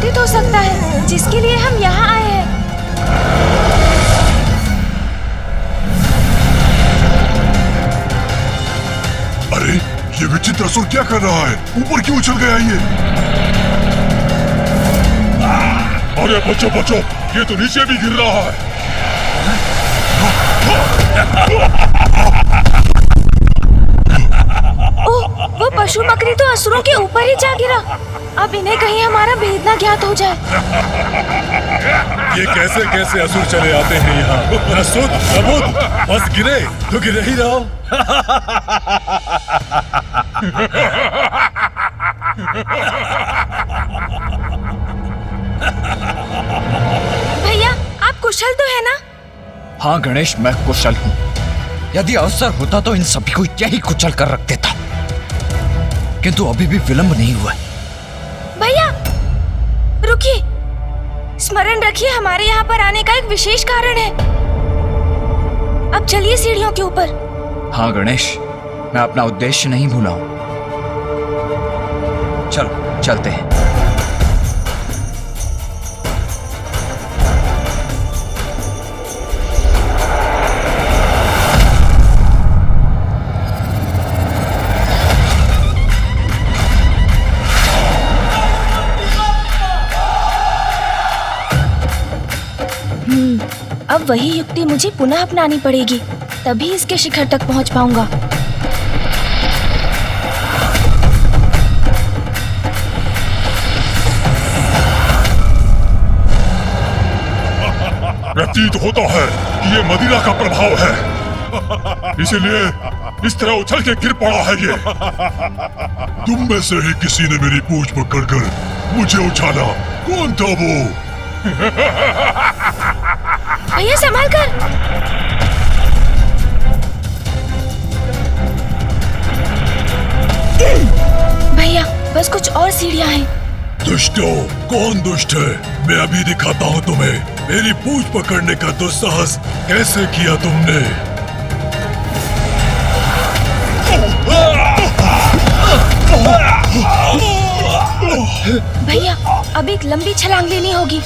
प्रतीत हो सकता है, जिसके लिए हम यहाँ आए हैं। अरे ये विचित्र असुर क्या कर रहा है? ऊपर क्यों उछल गया ये? अरे बचो बचो, ये तो नीचे भी गिर रहा है। ओह, वो पशु बकरी तो असुरों के ऊपर ही जा गिरा। अब इन्हें कहीं हमारा भेद न ज्ञात हो जाए। ये कैसे कैसे असुर चले आते हैं यहाँ? न सुध न बुध, बस गिरे तो गिरे ही रहो। भैया, आप कुशल तो है ना? हाँ गणेश, मैं कुशल हूँ। यदि अवसर होता तो इन सभी को यही कुचल कर रख देता, किंतु अभी भी विलंब नहीं हुआ। भैया रुकिए, स्मरण रखिए हमारे यहाँ पर आने का एक विशेष कारण है। अब चलिए सीढ़ियों के ऊपर। हाँ गणेश, मैं अपना उद्देश्य नहीं भूला हूँ। चलो चलते हैं। अब वही युक्ति मुझे पुनः अपनानी पड़ेगी, तभी इसके शिखर तक पहुंच पाऊंगा। प्रतीत होता है कि ये मदिरा का प्रभाव है, इसीलिए इस तरह उछल के गिर पड़ा है ये। तुम में से ही किसी ने मेरी पूंछ पकड़कर मुझे उछाला। कौन था वो? भैया संभाल कर। भैया बस कुछ और सीढ़ियां हैं। दुष्टों, कौन दुष्ट है? मैं अभी दिखाता हूँ तुम्हें। मेरी पूंछ पकड़ने का दुस्साहस कैसे किया तुमने? भैया अब एक लंबी छलांग लेनी होगी।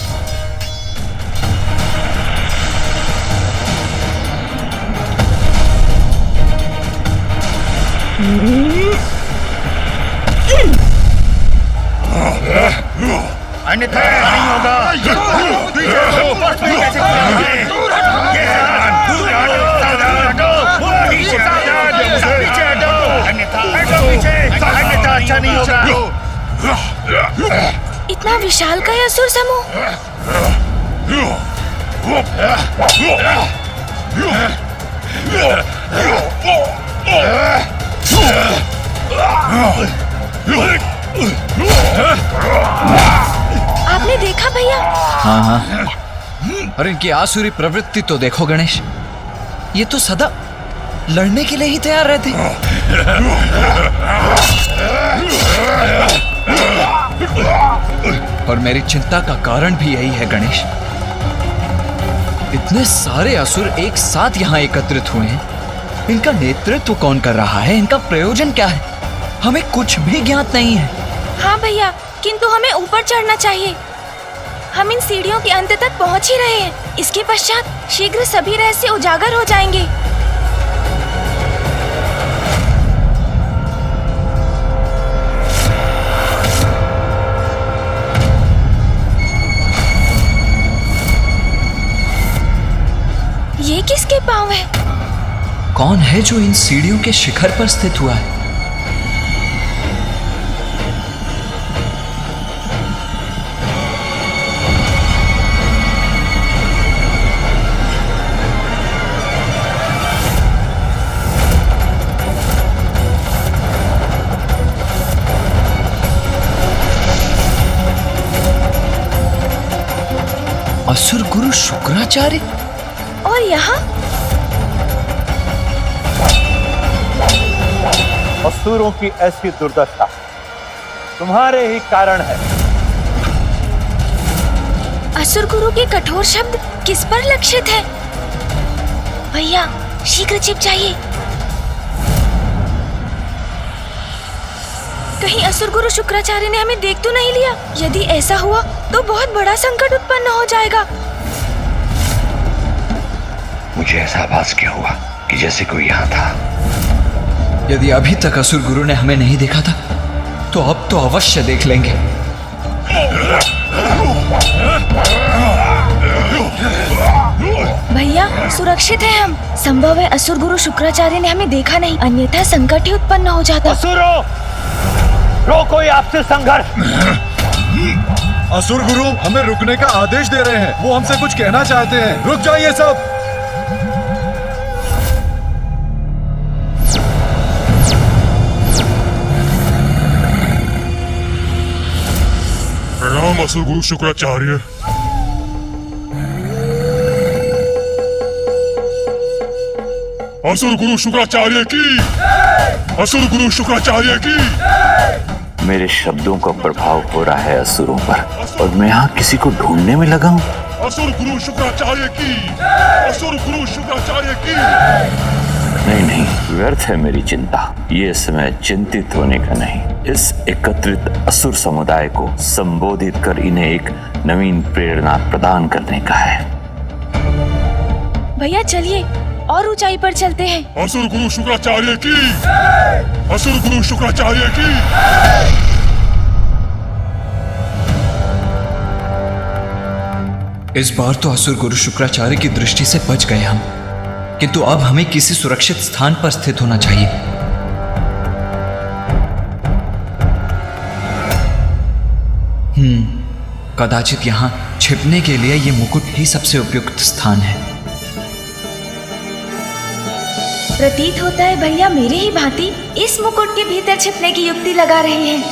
अन्यथा नहीं होगा। पीछे हटो, कैसे करोगे? ये पीछे हटो, अन्यथा अच्छा नहीं होगा। इतना विशाल का असुर समूह। आपने देखा भैया? हाँ हाँ, और इनकी आसुरी प्रवृत्ति तो देखो गणेश, ये तो सदा लड़ने के लिए ही तैयार रहते। और मेरी चिंता का कारण भी यही है गणेश। इतने सारे असुर एक साथ यहाँ एकत्रित हुए हैं, इनका नेतृत्व कौन कर रहा है? इनका प्रयोजन क्या है? हमें कुछ भी ज्ञात नहीं है। हाँ भैया, किंतु हमें ऊपर चढ़ना चाहिए। हम इन सीढ़ियों के अंत तक पहुँच ही रहे हैं। इसके पश्चात शीघ्र सभी रहस्य उजागर हो जाएंगे। ये किसके पांव है? कौन है जो इन सीढ़ियों के शिखर पर स्थित हुआ है? असुर गुरु शुक्राचार्य। और यहाँ असुरों की ऐसी दुर्दशा तुम्हारे ही कारण है। असुर गुरु के कठोर शब्द किस पर लक्षित है? भैया शीघ्र छिप जाइए। कहीं असुर गुरु शुक्राचार्य ने हमें देख तो नहीं लिया? यदि ऐसा हुआ तो बहुत बड़ा संकट उत्पन्न हो जाएगा। मुझे ऐसा आभास क्यों हुआ कि जैसे कोई यहाँ था। यदि अभी तक असुर गुरु ने हमें नहीं देखा था तो अब तो अवश्य देख लेंगे। भैया सुरक्षित है हम। संभव है असुर गुरु शुक्राचार्य ने हमें देखा नहीं, अन्यथा संकट ही उत्पन्न हो जाता। असुरों, रोको ये आपसे संघर्ष। असुर गुरु हमें रुकने का आदेश दे रहे हैं। वो हमसे कुछ कहना चाहते हैं। रुक जाइए सब। प्रणाम असुर गुरु शुक्राचार्य। असुर गुरु शुक्राचार्य की, असुर गुरु शुक्राचार्य की। मेरे शब्दों का प्रभाव हो रहा है असुरों पर, और मैं यहाँ किसी को ढूंढने में लगा हूँ। असुर गुरु शुक्राचार्य की, असुर गुरु शुक्राचार्य की। नहीं नहीं, व्यर्थ है मेरी चिंता। ये समय चिंतित होने का नहीं, इस एकत्रित असुर समुदाय को संबोधित कर इन्हें एक नवीन प्रेरणा प्रदान करने का है। भैया चलिए और ऊंचाई पर चलते हैं। असुर गुरु शुक्राचार्य की, असुर गुरु शुक्राचार्य की। इस बार तो असुर गुरु शुक्राचार्य की दृष्टि से बच गए हम, किंतु अब हमें किसी सुरक्षित स्थान पर स्थित होना चाहिए। कदाचित यहाँ छिपने के लिए ये मुकुट ही सबसे उपयुक्त स्थान है। प्रतीत होता है भैया मेरे ही भांति इस मुकुट के भीतर छिपने की युक्ति लगा रहे हैं।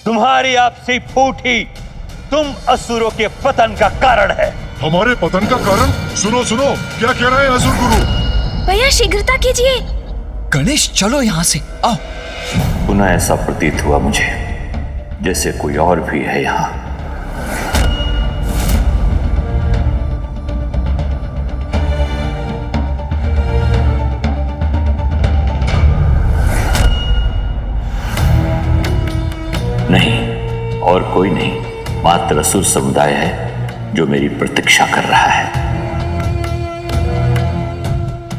तुम्हारी आपसी फूट ही तुम असुरों के पतन का कारण है। हमारे पतन का कारण? सुनो सुनो, क्या कह रहे हैं असुर गुरु? भैया शीघ्रता कीजिए। गणेश चलो यहाँ से, आओ। पुनः ऐसा प्रतीत हुआ मुझे जैसे कोई और भी है यहाँ। नहीं, और कोई नहीं, मात्र असुर समुदाय है जो मेरी प्रतीक्षा कर रहा है।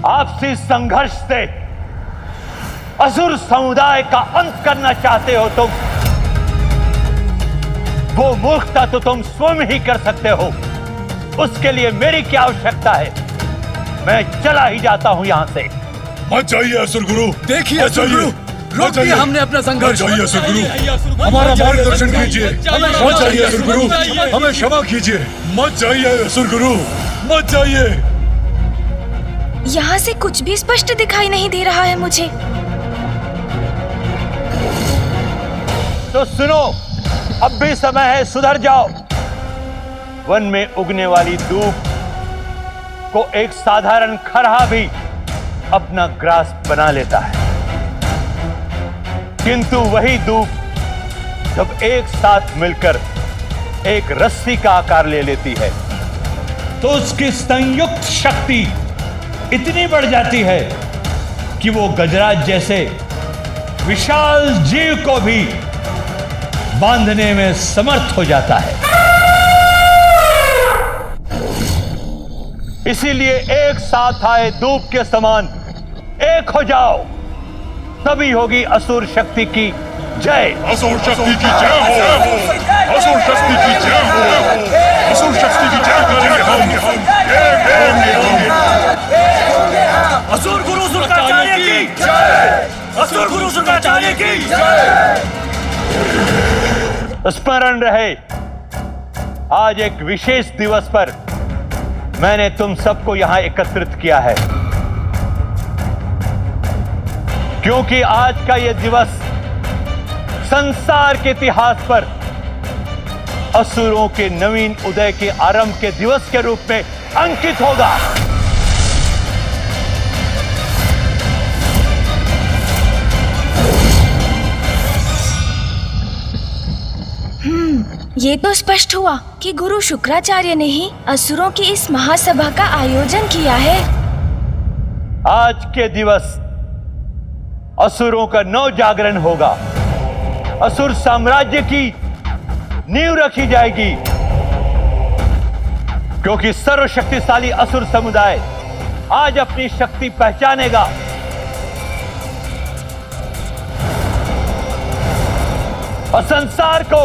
आपसी संघर्ष से असुर समुदाय का अंत करना चाहते हो तुम। वो मूर्खता तो तुम स्वयं ही कर सकते हो, उसके लिए मेरी क्या आवश्यकता है। मैं चला ही जाता हूं यहां से। मत जाइए असुर गुरु। देखिए असुर गुरु, रोक दिया हमने अपना संघर्ष। मत जाइए असुर गुरु, हमारा मार्गदर्शन कीजिए। मत जाइए असुर गुरु, हमें क्षमा कीजिए। मत जाइए असुर गुरु, मत जाइए। यहाँ से कुछ भी स्पष्ट दिखाई नहीं दे रहा है मुझे। तो सुनो, अब भी समय है, सुधर जाओ। वन में उगने वाली दूब को एक साधारण खरहा भी अपना ग्रास बना लेता है, किंतु वही दूब जब एक साथ मिलकर एक रस्सी का आकार ले लेती है तो उसकी संयुक्त शक्ति इतनी बढ़ जाती है कि वो गजराज जैसे विशाल जीव को भी बांधने में समर्थ हो जाता है। इसीलिए एक साथ आए दूब के समान एक हो जाओ, तभी होगी असुर शक्ति की जय। असुर शक्ति की जय हो, असुर शक्ति की जय हो, असुर शक्ति की जय करेंगे हम। असुर गुरु शुक्राचार्य की जय, असुर गुरु शुक्राचार्य की जय। स्मरण रहे, आज एक विशेष दिवस पर मैंने तुम सबको यहां एकत्रित किया है, क्योंकि आज का यह दिवस संसार के इतिहास पर असुरों के नवीन उदय के आरंभ के दिवस के रूप में अंकित होगा। ये तो स्पष्ट हुआ कि गुरु शुक्राचार्य ने ही असुरों की इस महासभा का आयोजन किया है। आज के दिवस असुरों का नव जागरण होगा असुर साम्राज्य की नींव रखी जाएगी, क्योंकि सर्वशक्तिशाली असुर समुदाय आज अपनी शक्ति पहचानेगा और संसार को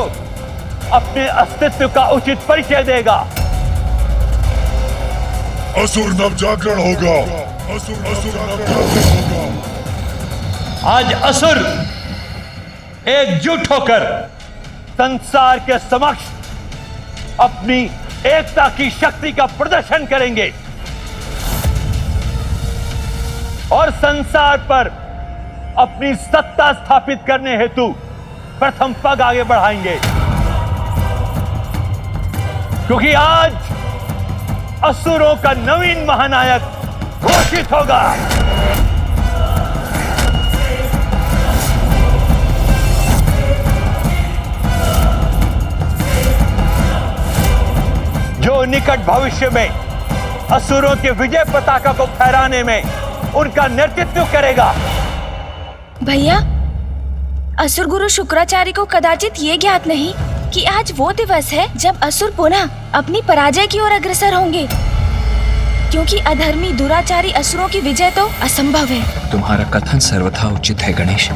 अपने अस्तित्व का उचित परिचय देगा। असुर नवजागरण होगा। असुर नवजागरण होगा। आज असुर एकजुट होकर संसार के समक्ष अपनी एकता की शक्ति का प्रदर्शन करेंगे और संसार पर अपनी सत्ता स्थापित करने हेतु प्रथम पग आगे बढ़ाएंगे, क्योंकि आज असुरों का नवीन महानायक घोषित होगा। जो निकट भविष्य में असुरों के विजय पताका को फहराने में उनका नेतृत्व करेगा। भैया, असुर गुरु शुक्राचार्य को कदाचित ये ज्ञात नहीं कि आज वो दिवस है जब असुर पुनः अपनी पराजय की ओर अग्रसर होंगे, क्योंकि अधर्मी दुराचारी असुरों की विजय तो असंभव है। तुम्हारा कथन सर्वथा उचित है गणेश,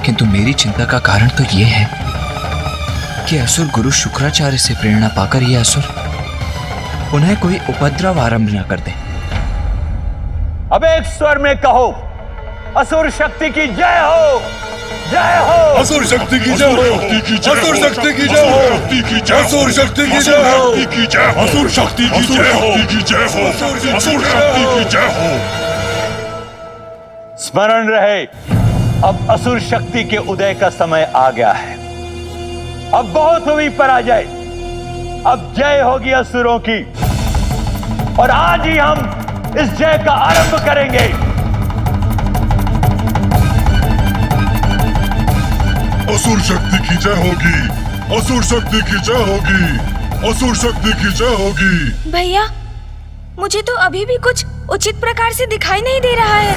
किंतु मेरी चिंता का कारण तो ये है कि असुर गुरु शुक्राचार्य से प्रेरणा पाकर ये असुर उन्हें कोई उपद्रव आरंभ न कर दे। अब एक स्वर में कहो, असुर शक्ति की जय हो, जय हो। असुर शक्ति की जय हो, असुर शक्ति की जय हो, असुर शक्ति की जय हो, असुर शक्ति की जय हो, असुर शक्ति की जय हो। स्मरण रहे, अब असुर शक्ति के उदय का समय आ गया है। अब बहुत हुई पराजय, अब जय होगी असुरों की, और आज ही हम इस जय का आरंभ करेंगे। असुर शक्ति की जय होगी, असुर शक्ति की जय होगी, असुर शक्ति की जय होगी। भैया, मुझे तो अभी भी कुछ उचित प्रकार से दिखाई नहीं दे रहा है।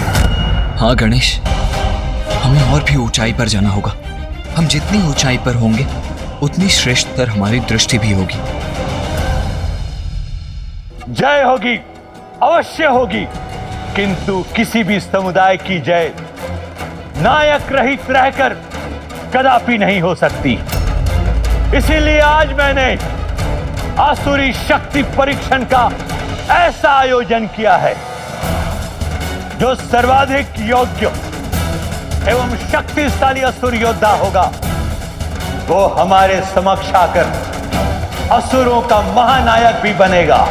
हाँ गणेश, हमें और भी ऊंचाई पर जाना होगा। हम जितनी ऊंचाई पर होंगे उतनी श्रेष्ठतर हमारी दृष्टि भी होगी। जय होगी, अवश्य होगी, किंतु किसी भी समुदाय की जय नायक रहित रहकर कदापि नहीं हो सकती। इसीलिए आज मैंने आसुरी शक्ति परीक्षण का ऐसा आयोजन किया है जो सर्वाधिक योग्य एवं शक्तिशाली असुर योद्धा होगा, वो हमारे समक्ष आकर असुरों का महानायक भी बनेगा।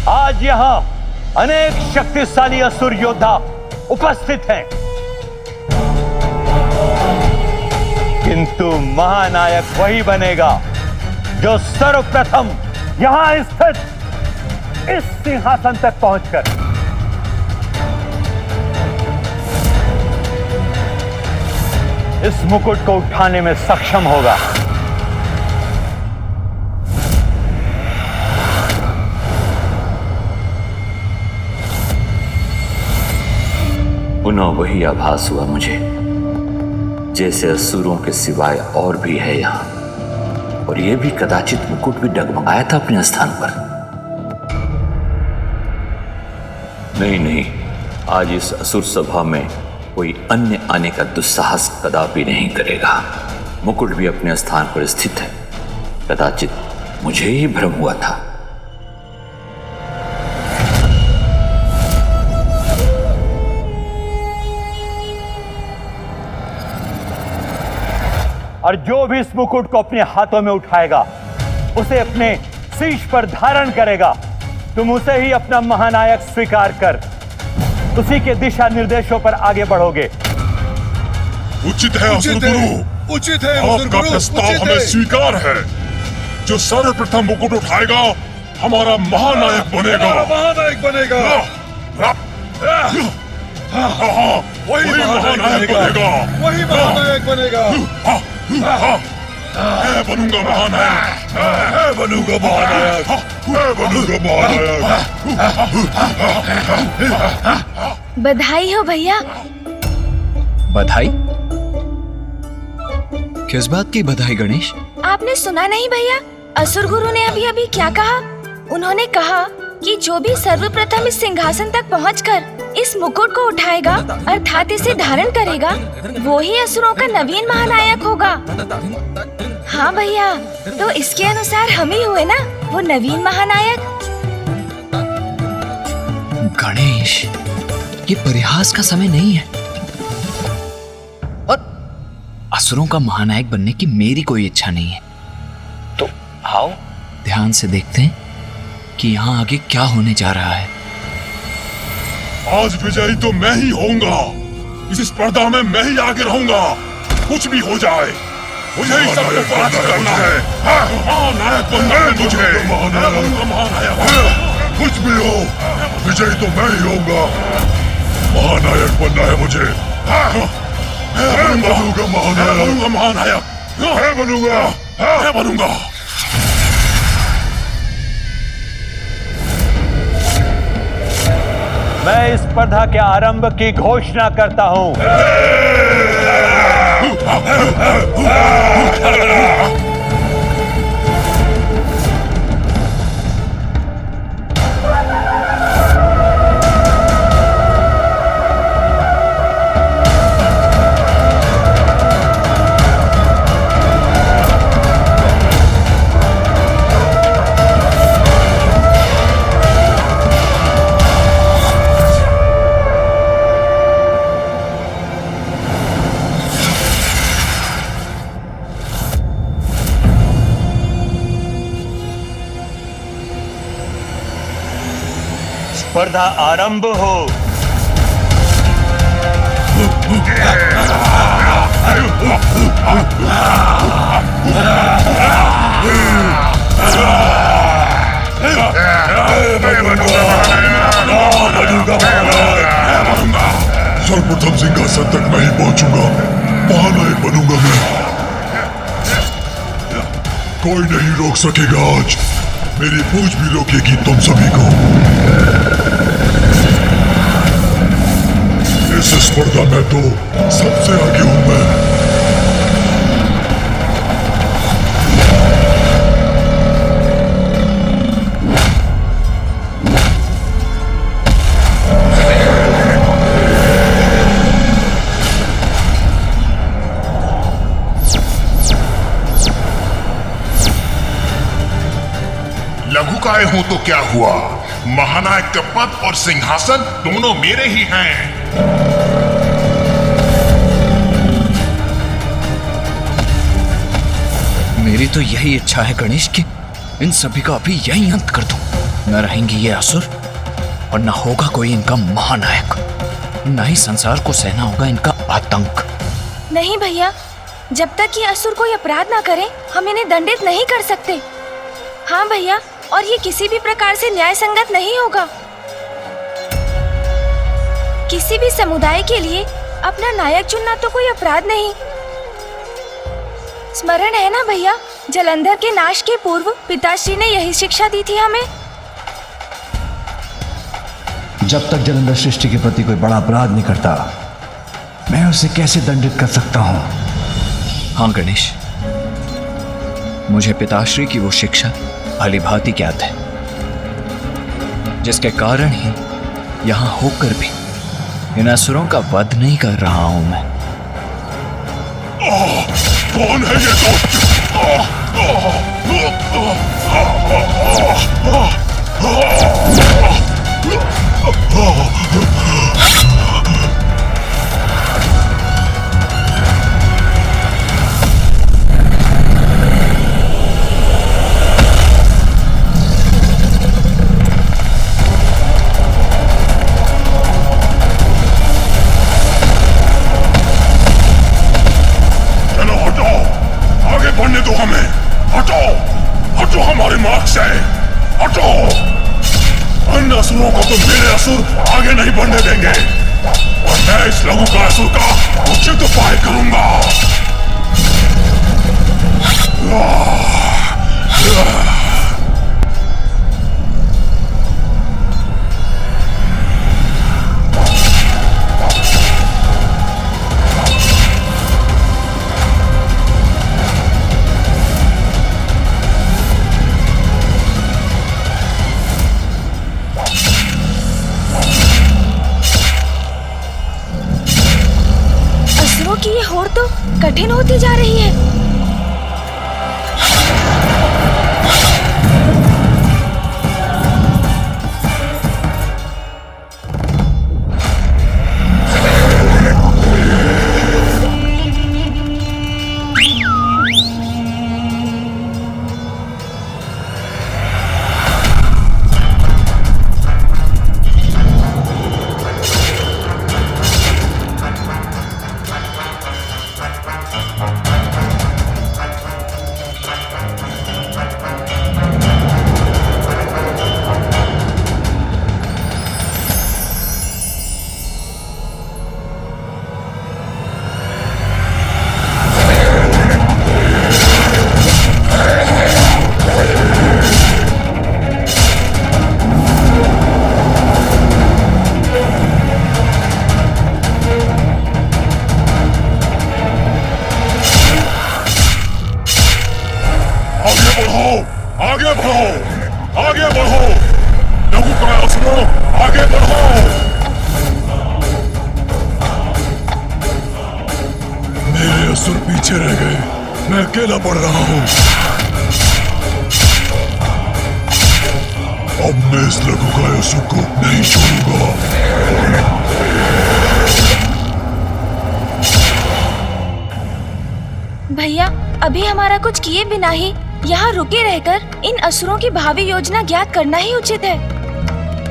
आज यहां अनेक शक्तिशाली असुर योद्धा उपस्थित हैं, किंतु महानायक वही बनेगा जो सर्वप्रथम यहां स्थित इस सिंहासन तक पहुंचकर इस मुकुट को उठाने में सक्षम होगा। पुनः वही आभास हुआ मुझे, जैसे असुरों के सिवाय और भी है यहां, और यह भी कदाचित मुकुट भी डगमगाया था अपने स्थान पर। नहीं नहीं, आज इस असुर सभा में कोई अन्य आने का दुस्साहस कदापि नहीं करेगा। मुकुट भी अपने स्थान पर स्थित है, कदाचित मुझे ही भ्रम हुआ था। और जो भी इस मुकुट को अपने हाथों में उठाएगा उसे अपने शीश पर धारण करेगा। तुम उसे ही अपना महानायक स्वीकार कर उसी के दिशा निर्देशों पर आगे बढ़ोगे। उचित है असुर गुरु, उचित है आपका प्रस्ताव हमें स्वीकार है। जो सर्वप्रथम मुकुट उठाएगा हमारा महानायक बनेगा। महानायक बनेगा। वही महानायक बनेगा। वही महानायक बनेगा। मैं बनूंगा महानायक। मैं बनूंगा महानायक। मैं बनूंगा महानायक। बधाई हो भैया। बधाई? किस बात की बधाई गणेश? आपने सुना नहीं भैया, असुर गुरु ने अभी अभी क्या कहा? उन्होंने कहा कि जो भी सर्वप्रथम इस सिंहासन तक पहुंचकर इस मुकुट को उठाएगा अर्थात इसे धारण करेगा, वो ही असुरों का नवीन महानायक होगा। हाँ भैया, तो इसके अनुसार हम ही हुए ना वो नवीन महानायक। गणेश, ये परिहास का समय नहीं है। और असुरों का महानायक बनने की मेरी कोई इच्छा नहीं है। तो आओ ध्यान से देखते हैं कि यहाँ आगे क्या होने जा रहा है। आज विजयी तो मैं ही होऊंगा। इस स्पर्धा में मैं ही आगे रहूंगा। कुछ भी हो जाए मुझे ही सबको पराजित करना है। महानायक बनना है मुझे। मैं बनूंगा महानायक। कुछ भी हो, विजयी तो मैं ही होऊंगा। महानायक बनना है मुझे। मैं बनूंगा महानायक। मैं बनूंगा। मैं बनूंगा। मैं इस स्पर्धा के आरंभ की घोषणा करता हूं। स्पर्धा आरंभ हो। सर्वप्रथम सिंहासन तक मैं ही पहुंचूंगा। महानायक बनूंगा मैं। कोई नहीं रोक सकेगा आज। मेरी पूछ भी रोकेगी तुम सभी को। इस स्पर्धा में तो सबसे आगे हूं मैं। लघुकाय हूं तो क्या हुआ, महानायक का पद और सिंहासन दोनों मेरे ही हैं। मेरी तो यही इच्छा है गणेश कि इन सभी का अभी यही अंत कर दूं। न रहेंगे ये असुर और न होगा कोई इनका महानायक। न ही संसार को सहना होगा इनका आतंक। नहीं भैया, जब तक ये असुर कोई अपराध ना करे हम इन्हें दंडित नहीं कर सकते। हाँ भैया, और ये किसी भी प्रकार से न्याय संगत नहीं होगा। किसी भी समुदाय के लिए अपना नायक चुनना तो कोई अपराध नहीं। स्मरण है ना भैया, जलंधर के नाश के पूर्व पिताश्री ने यही शिक्षा दी थी हमें। जब तक जलंधर सृष्टि के प्रति कोई बड़ा अपराध नहीं करता, मैं उसे कैसे दंडित कर सकता हूँ? हाँ गणेश, मुझे पिताश्री की वो शिक्षा भली भांति ज्ञात है, जिसके कारण ही यहाँ होकर भी इन असुरों का वध नहीं कर रहा हूं मैं। कौन है ये बढ़ने देंगे और मैं इस लघुकासुर का उचित उपाय करूंगा। असुरों की ये होड़ तो कठिन होती जा रही है। आगे बढ़ो, आगे बढ़ो, लघुकासुरों, आगे बढ़ो। मेरे असुर पीछे रह गए, मैं अकेला बढ़ रहा हूँ। अब मैं इस लघुकासुर को नहीं छोड़ूंगा। भैया, अभी हमारा कुछ किए बिना ही यहाँ रुके रहकर इन असुरों की भावी योजना ज्ञात करना ही उचित है।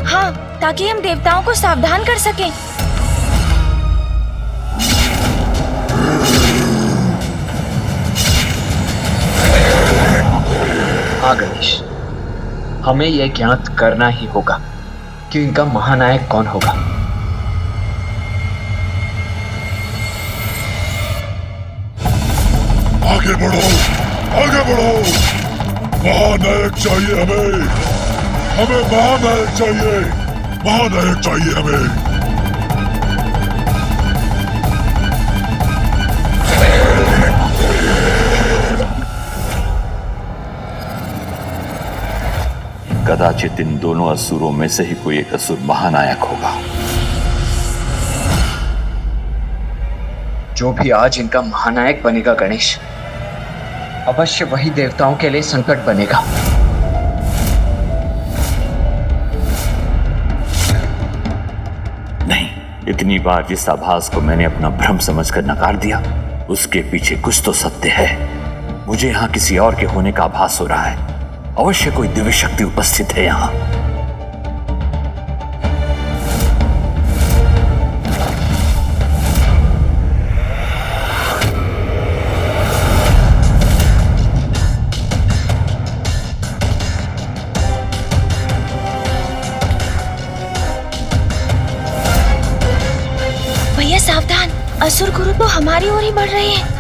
हाँ, ताकि हम देवताओं को सावधान कर सकें। हाँ गणेश, हमें यह ज्ञात करना ही होगा कि इनका महानायक कौन होगा। आगे बढ़ो, आगे बढ़ो। महानायक चाहिए हमें, हमें महानायक चाहिए, महानायक चाहिए हमें। कदाचित इन दोनों असुरों में से ही कोई एक असुर महानायक होगा। जो भी आज इनका महानायक बनेगा गणेश, अवश्य वही देवताओं के लिए संकट बनेगा। नहीं, इतनी बार जिस आभास को मैंने अपना भ्रम समझकर नकार दिया, उसके पीछे कुछ तो सत्य है। मुझे यहाँ किसी और के होने का आभास हो रहा है। अवश्य कोई दिव्य शक्ति उपस्थित है यहाँ। भैया सावधान, असुर गुरु तो हमारी ओर ही बढ़ रहे हैं।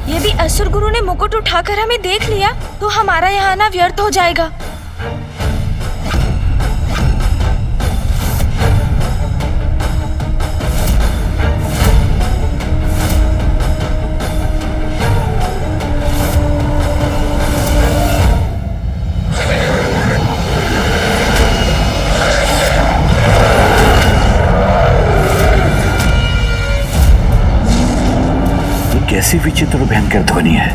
यदि असुर गुरु ने मुकुट उठाकर हमें देख लिया तो हमारा यहाँ आना व्यर्थ हो जाएगा। कैसी विचित्र और भयंकर ध्वनि है।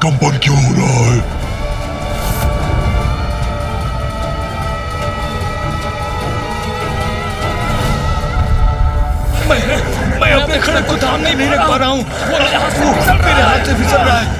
कंपन क्यों हो रहा है? मैं अपने खड़क को थाम नहीं रख पा रहा हूँ। मेरे हाथ से फिसल रहा है।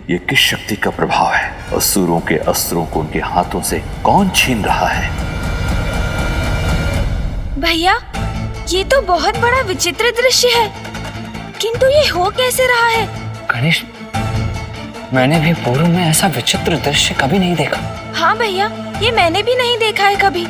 ये किस शक्ति का प्रभाव है? असुरों के अस्त्रों को उनके हाथों से कौन छीन रहा है? भैया, ये तो बहुत बड़ा विचित्र दृश्य है, किंतु ये हो कैसे रहा है? गणेश, मैंने भी पूर्व में ऐसा विचित्र दृश्य कभी नहीं देखा। हाँ भैया, ये मैंने भी नहीं देखा है कभी।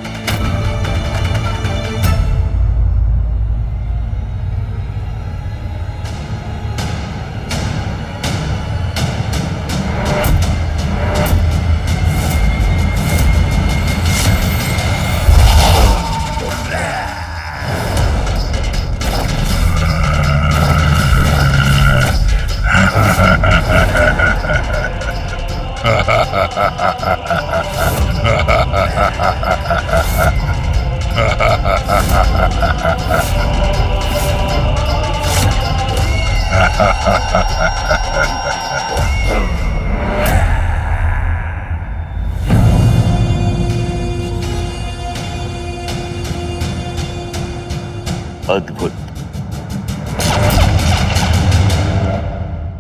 अद्भुत।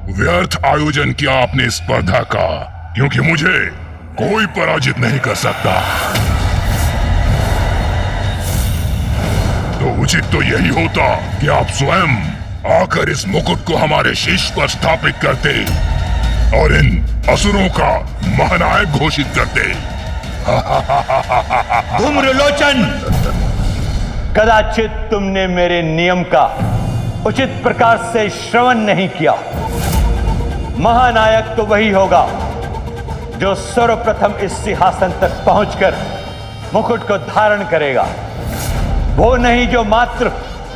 व्यर्थ आयोजन किया आपने स्पर्धा का, क्योंकि मुझे कोई पराजित नहीं कर सकता। तो उचित तो यही होता कि आप स्वयं आकर इस मुकुट को हमारे शीश पर स्थापित करते और इन असुरों का महानायक घोषित करते। धूम्रलोचन, कदाचित तुमने मेरे नियम का उचित प्रकार से श्रवण नहीं किया। महानायक तो वही होगा जो सर्वप्रथम इस सिंहासन तक पहुंचकर मुकुट को धारण करेगा। वो नहीं जो मात्र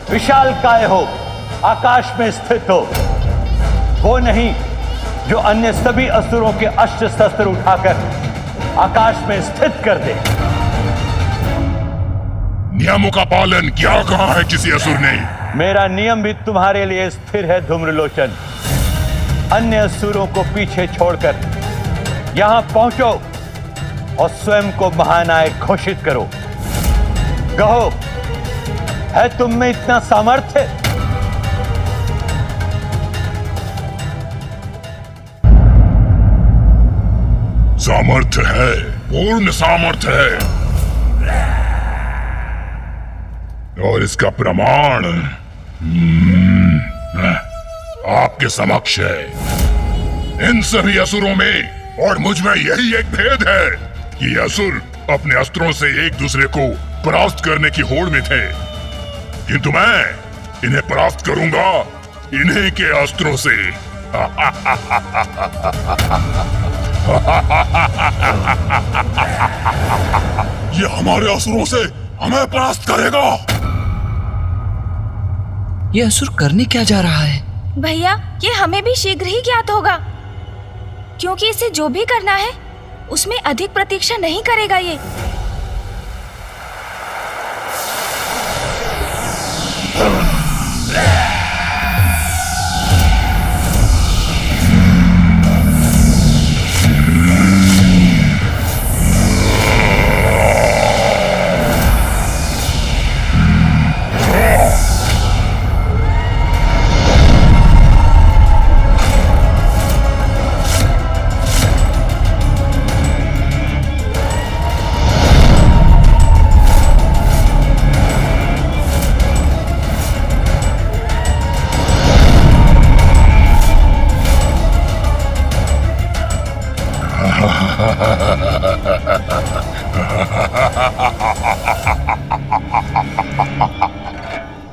विशालकाय हो, आकाश में स्थित हो। वो नहीं जो अन्य सभी असुरों के अस्त्र शस्त्र उठाकर आकाश में स्थित कर दे। नियमों का पालन क्या कहा है किसी असुर ने? मेरा नियम भी तुम्हारे लिए स्थिर है धूम्रलोचन। अन्य असुरों को पीछे छोड़कर यहां पहुंचो और स्वयं को महानायक घोषित करो। कहो, है तुम में इतना सामर्थ्य? सामर्थ्य है, पूर्ण सामर्थ्य है, और इसका प्रमाण आपके समक्ष है। इन सभी असुरों में और मुझ में यही एक भेद है कि असुर अपने अस्त्रों से एक दूसरे को परास्त करने की होड़ में थे, किंतु मैं इन्हें परास्त करूंगा इन्हीं के अस्त्रों से। ये हमारे असुरों से हमें परास्त करेगा। ये असुर करने क्या जा रहा है? भैया, ये हमें भी शीघ्र ही ज्ञात होगा, क्योंकि इसे जो भी करना है उसमें अधिक प्रतीक्षा नहीं करेगा ये।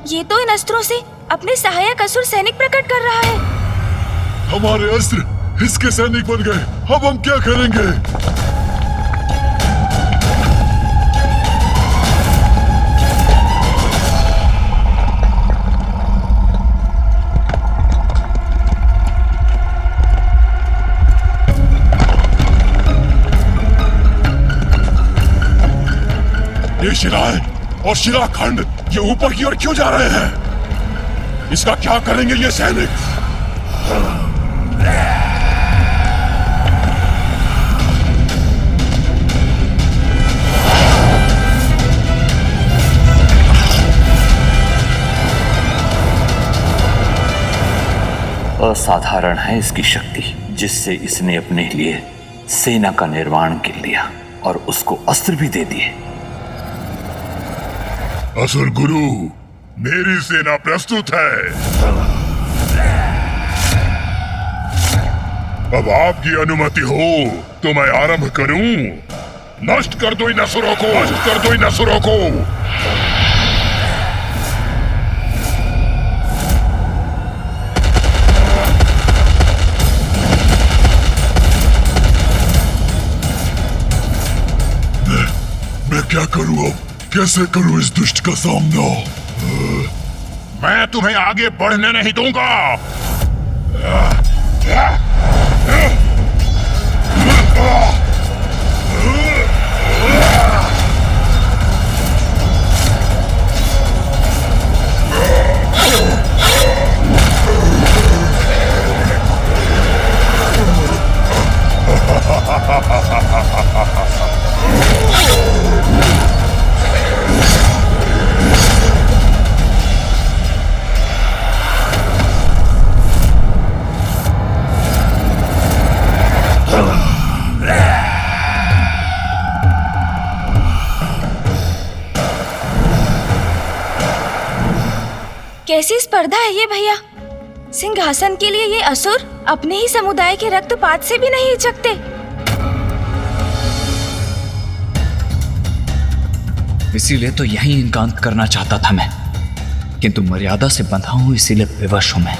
ये तो इन अस्त्रों से अपने सहायक असुर सैनिक प्रकट कर रहा है। हमारे अस्त्र इसके सैनिक बन गए, अब हम क्या करेंगे? ये शिलाएं और शिलाखंड ये ऊपर की ओर क्यों जा रहे हैं? इसका क्या करेंगे ये सैनिक? असाधारण है इसकी शक्ति, जिससे इसने अपने लिए सेना का निर्माण कर लिया और उसको अस्त्र भी दे दिए। असुर गुरु, मेरी सेना प्रस्तुत है। अब आपकी अनुमति हो तो मैं आरंभ करूं। नष्ट कर दो इन असुरों को, नष्ट कर दो इन असुरों को। मैं क्या करूं अब? कैसे करूं इस दुष्ट का सामना? मैं तुम्हें आगे बढ़ने नहीं दूंगा। कैसी स्पर्धा है ये भैया? सिंहासन के लिए ये असुर अपने ही समुदाय के रक्तपात से भी नहीं हिचकते। इसीलिए तो यही इनका अंत करना चाहता था मैं, किंतु मर्यादा से बंधा हूं इसीलिए विवश हूं मैं।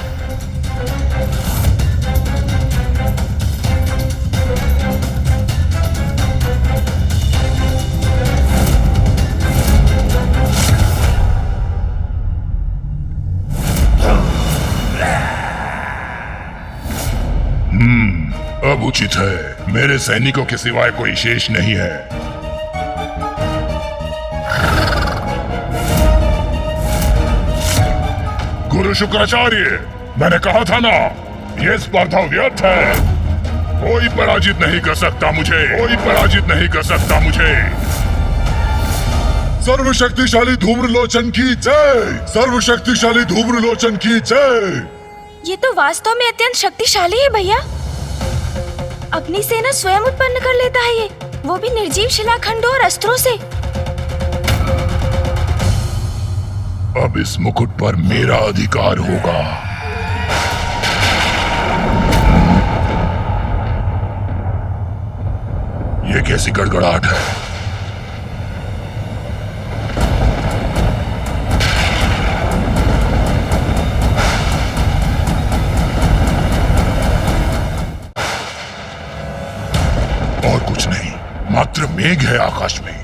अब उचित है, मेरे सैनिकों के सिवाय कोई शेष नहीं है। गुरु शुक्राचार्य, मैंने कहा था ना, ये स्पर्धा व्यर्थ है। कोई पराजित नहीं कर सकता मुझे, कोई पराजित नहीं कर सकता मुझे। सर्वशक्तिशाली धूम्रलोचन की जय, सर्वशक्तिशाली धूम्रलोचन की जय। ये तो वास्तव में अत्यंत शक्तिशाली है भैया। अपनी सेना स्वयं उत्पन्न कर लेता है ये, वो भी निर्जीव शिलाखंडों और अस्त्रों से। अब इस मुकुट पर मेरा अधिकार होगा। ये कैसी गड़गड़ाहट है? और कुछ नहीं, मात्र मेघ है आकाश में,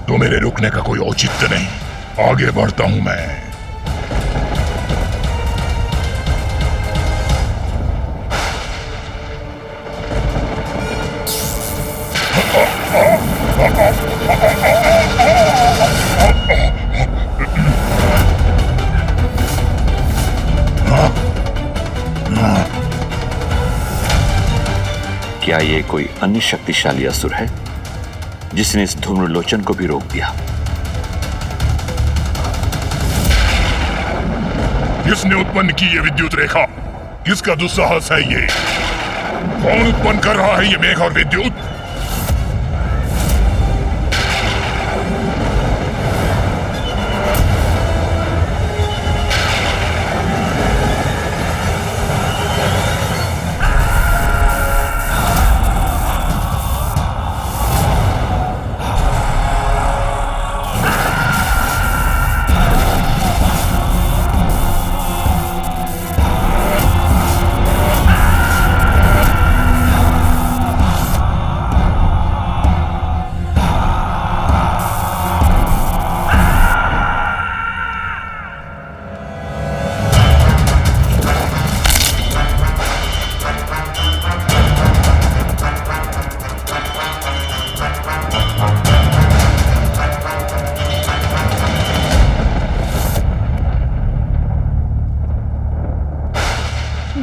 तो मेरे रुकने का कोई औचित्य नहीं। आगे बढ़ता हूं मैं। क्या ये कोई अन्य शक्तिशाली असुर है जिसने इस धूम्रलोचन को भी रोक दिया? किसने उत्पन्न की ये विद्युत रेखा? किसका दुस्साहस है ये? कौन उत्पन्न कर रहा है ये मेघ और विद्युत?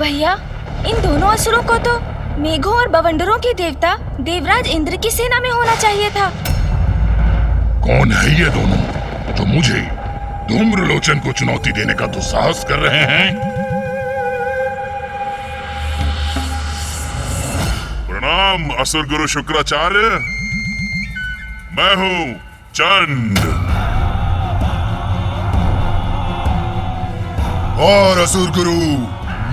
भैया, इन दोनों असुरों को तो मेघों और बवंडरों के देवता देवराज इंद्र की सेना में होना चाहिए था। कौन है ये दोनों जो मुझे धूम्रलोचन को चुनौती देने का दुस्साहस कर रहे हैं? प्रणाम असुर गुरु शुक्राचार्य, मैं हूं चंड। और असुर गुरु,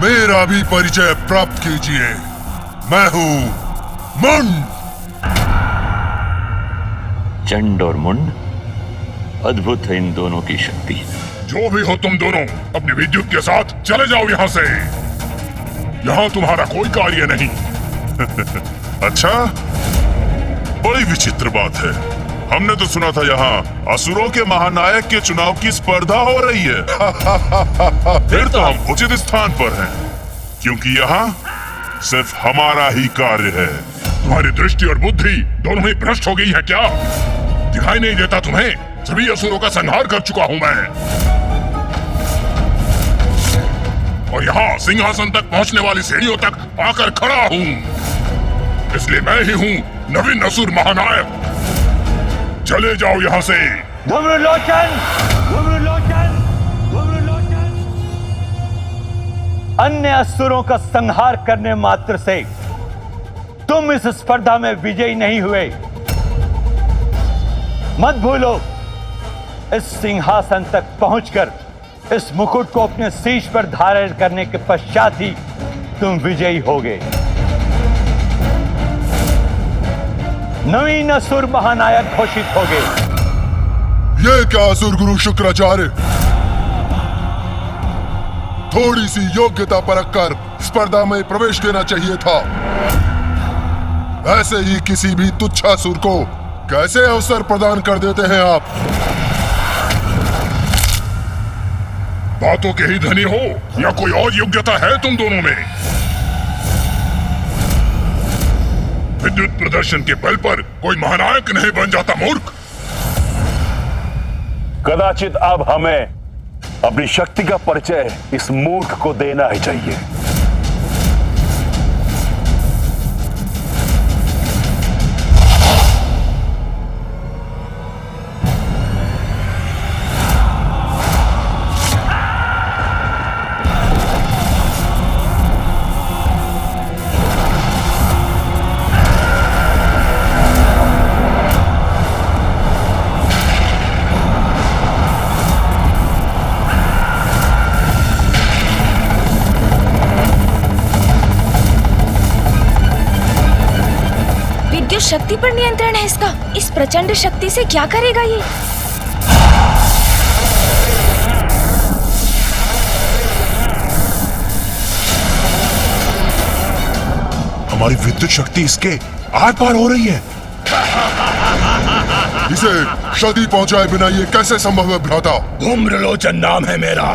मेरा भी परिचय प्राप्त कीजिए। मैं हूं मुंड। चंड और मुंड, अद्भुत है इन दोनों की शक्ति। जो भी हो तुम दोनों, अपनी विद्युत के साथ चले जाओ यहाँ से। यहाँ तुम्हारा कोई कार्य नहीं। अच्छा, बड़ी विचित्र बात है। हमने तो सुना था यहाँ असुरों के महानायक के चुनाव की स्पर्धा हो रही है। फिर तो हम उचित स्थान पर हैं, क्योंकि यहाँ सिर्फ हमारा ही कार्य है। तुम्हारी दृष्टि और बुद्धि दोनों ही भ्रष्ट हो गई है क्या? दिखाई नहीं देता तुम्हें? सभी असुरों का संहार कर चुका हूं मैं, और यहाँ सिंहासन तक पहुंचने वाली सीढ़ियों तक आकर खड़ा हूं। इसलिए मैं ही हूं नवीन असुर महानायक। चले जाओ यहाँ से। धूम्रलोचन, धूम्रलोचन, धूम्रलोचन। अन्य असुरों का संहार करने मात्र से तुम इस स्पर्धा में विजयी नहीं हुए। मत भूलो, इस सिंहासन तक पहुंचकर इस मुकुट को अपने शीश पर धारण करने के पश्चात ही तुम विजयी होगे। नवीन असुर महानायक घोषित होगे। ये क्या असुर गुरु शुक्राचार्य, थोड़ी सी योग्यता परख कर स्पर्धा में प्रवेश देना चाहिए था। ऐसे ही किसी भी तुच्छासुर को कैसे अवसर प्रदान कर देते हैं आप? बातों के ही धनी हो या कोई और योग्यता है तुम दोनों में? विद्युत प्रदर्शन के बल पर कोई महानायक नहीं बन जाता मूर्ख। कदाचित अब हमें अपनी शक्ति का परिचय इस मूर्ख को देना ही चाहिए। शक्ति पर नियंत्रण है इसका। इस प्रचंड शक्ति से क्या करेगा ये? हमारी विद्युत शक्ति इसके आर पार हो रही है। इसे क्षति पहुंचाए बिना ये कैसे संभव है भ्राता? धूम्रलोचन नाम है मेरा।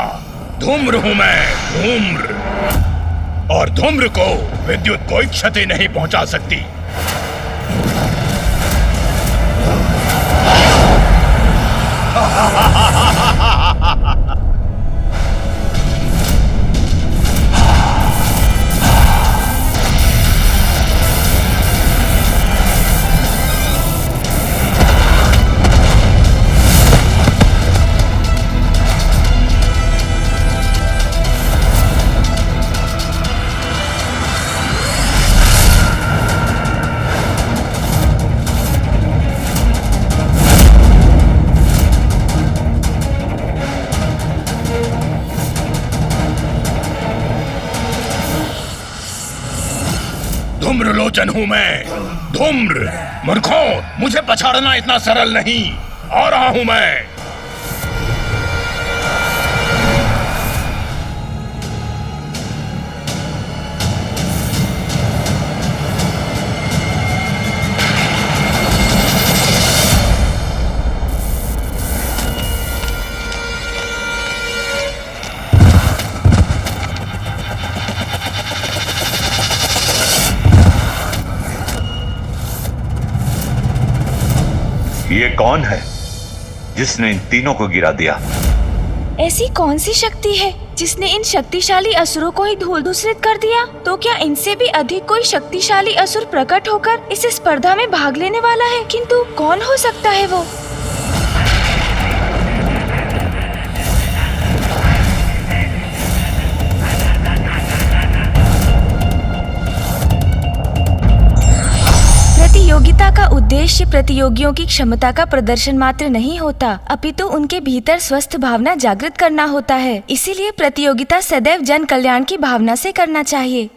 धूम्र हूं मैं, धूम्र। और धूम्र को विद्युत कोई क्षति नहीं पहुंचा सकती। धूम्रलोचन हूं मैं, धूम्र। मूर्खों, मुझे पछाड़ना इतना सरल नहीं। आ रहा हूं मैं। ये कौन है जिसने इन तीनों को गिरा दिया? ऐसी कौन सी शक्ति है जिसने इन शक्तिशाली असुरों को ही धूल धूसरित कर दिया, तो क्या इनसे भी अधिक कोई शक्तिशाली असुर प्रकट होकर इस स्पर्धा में भाग लेने वाला है? किंतु कौन हो सकता है वो? प्रतियोगिता का उद्देश्य प्रतियोगियों की क्षमता का प्रदर्शन मात्र नहीं होता, अपितु उनके भीतर स्वस्थ भावना जागृत करना होता है। इसीलिए प्रतियोगिता सदैव जन कल्याण की भावना से करना चाहिए।